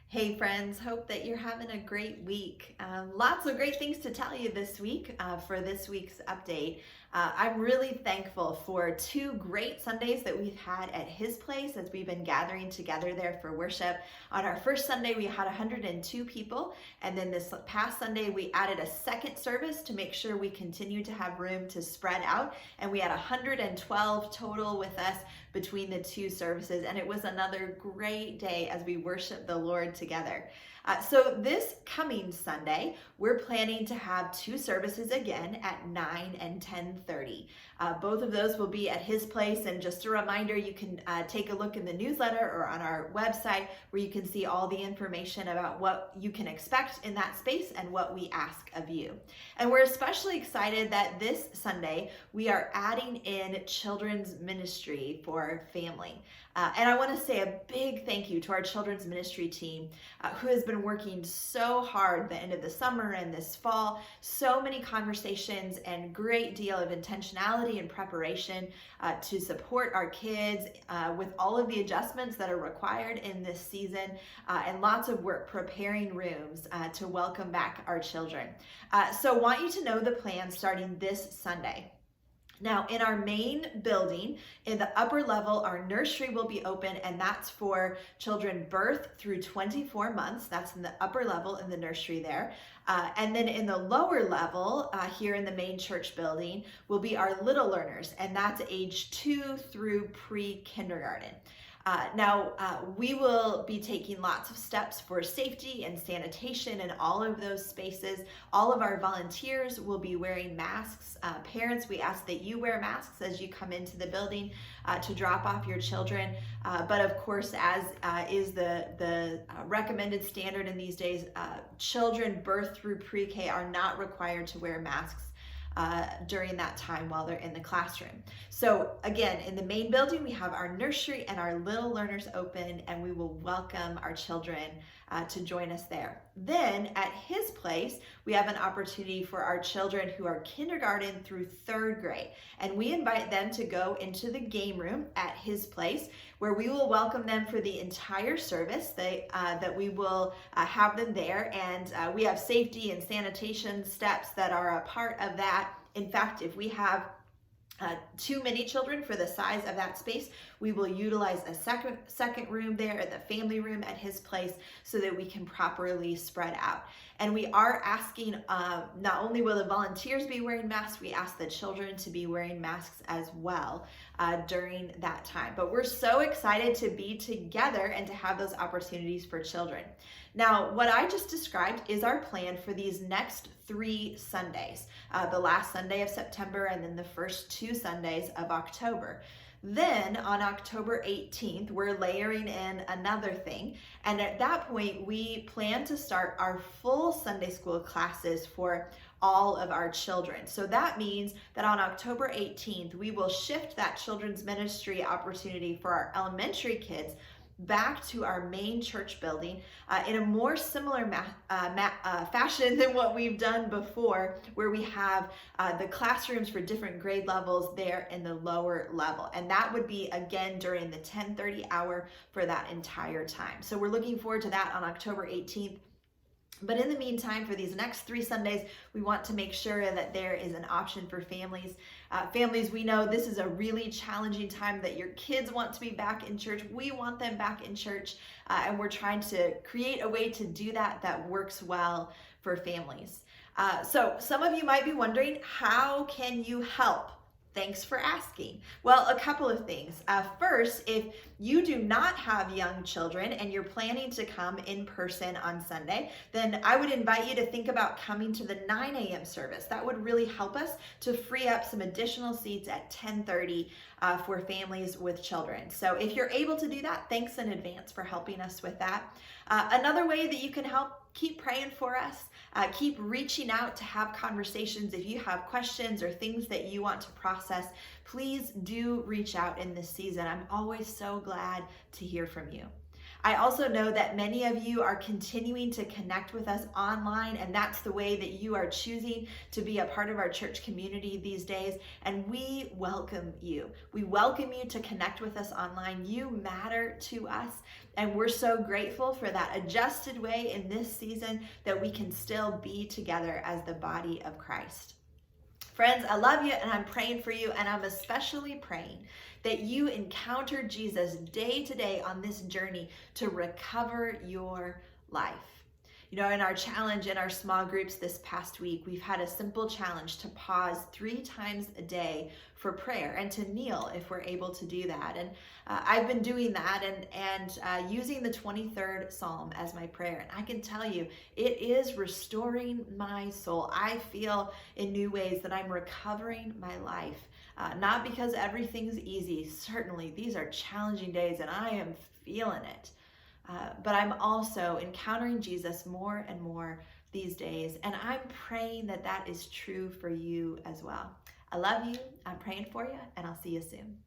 Hey friends, hope that you're having a great week. Lots of great things to tell you this week for this week's update. I'm really thankful for two great Sundays that we've had at his place as we've been gathering together there for worship. On our first Sunday, we had 102 people, and then this past Sunday, we added a second service to make sure we continue to have room to spread out, and we had 112 total with us between the two services, and it was another great day as we worship the Lord together. So this coming Sunday, we're planning to have two services again at 9 and 10:30. Both of those will be at his place, and just a reminder, you can take a look in the newsletter or on our website where you can see all the information about what you can expect in that space and what we ask of you. And we're especially excited that this Sunday we are adding in children's ministry for family. And I want to say a big thank you to our children's ministry team who has been working so hard the end of the summer and this fall. So many conversations and great deal of intentionality and preparation to support our kids with all of the adjustments that are required in this season and lots of work preparing rooms to welcome back our children. So want you to know the plan starting this Sunday. Now, in our main building, in the upper level, our nursery will be open, and that's for children birth through 24 months. That's in the upper level in the nursery there. And then in the lower level, here in the main church building, will be our little learners, and that's age 2 through pre-kindergarten. We will be taking lots of steps for safety and sanitation in all of those spaces. All of our volunteers will be wearing masks. Parents, we ask that you wear masks as you come into the building to drop off your children. But of course, as is the recommended standard in these days, children birth through pre-K are not required to wear masks during that time while they're in the classroom. So again, in the main building, we have our nursery and our little learners open, and we will welcome our children to join us there. Then at his place, we have an opportunity for our children who are kindergarten through 3rd grade, and we invite them to go into the game room at his place, where we will welcome them for the entire service. That we will have them there, and we have safety and sanitation steps that are a part of that. In fact, if we have too many children for the size of that space, we will utilize a second room there, the family room at his place, so that we can properly spread out. And we are asking, not only will the volunteers be wearing masks, we ask the children to be wearing masks as well during that time. But we're so excited to be together and to have those opportunities for children. Now, what I just described is our plan for these next 3 Sundays, the last Sunday of September and then the first 2 Sundays of October. Then on October 18th, we're layering in another thing. And at that point, we plan to start our full Sunday school classes for all of our children. So that means that on October 18th, we will shift that children's ministry opportunity for our elementary kids back to our main church building in a more similar fashion than what we've done before, where we have the classrooms for different grade levels there in the lower level. And that would be again during the 10:30 hour for that entire time. So we're looking forward to that on October 18th. But in the meantime, for these next 3 Sundays, we want to make sure that there is an option for families. Families, we know this is a really challenging time, that your kids want to be back in church. We want them back in church, and we're trying to create a way to do that works well for families. So some of you might be wondering, how can you help? Thanks for asking. Well, a couple of things. First, if you do not have young children and you're planning to come in person on Sunday, then I would invite you to think about coming to the 9 a.m. service. That would really help us to free up some additional seats at 10:30 for families with children. So if you're able to do that, thanks in advance for helping us with that. Another way that you can help, keep praying for us. Keep reaching out to have conversations. If you have questions or things that you want to process, please do reach out in this season. I'm always so glad to hear from you. I also know that many of you are continuing to connect with us online, and that's the way that you are choosing to be a part of our church community these days. And we welcome you. We welcome you to connect with us online. You matter to us, and we're so grateful for that adjusted way in this season that we can still be together as the body of Christ. Friends, I love you and I'm praying for you, and I'm especially praying that you encounter Jesus day to day on this journey to recover your life. You know, in our challenge in our small groups this past week, we've had a simple challenge to pause 3 times a day for prayer and to kneel if we're able to do that. And I've been doing that and using the 23rd Psalm as my prayer. And I can tell you, it is restoring my soul. I feel in new ways that I'm recovering my life. Not because everything's easy. Certainly, these are challenging days and I am feeling it. But I'm also encountering Jesus more and more these days. And I'm praying that that is true for you as well. I love you. I'm praying for you, and I'll see you soon.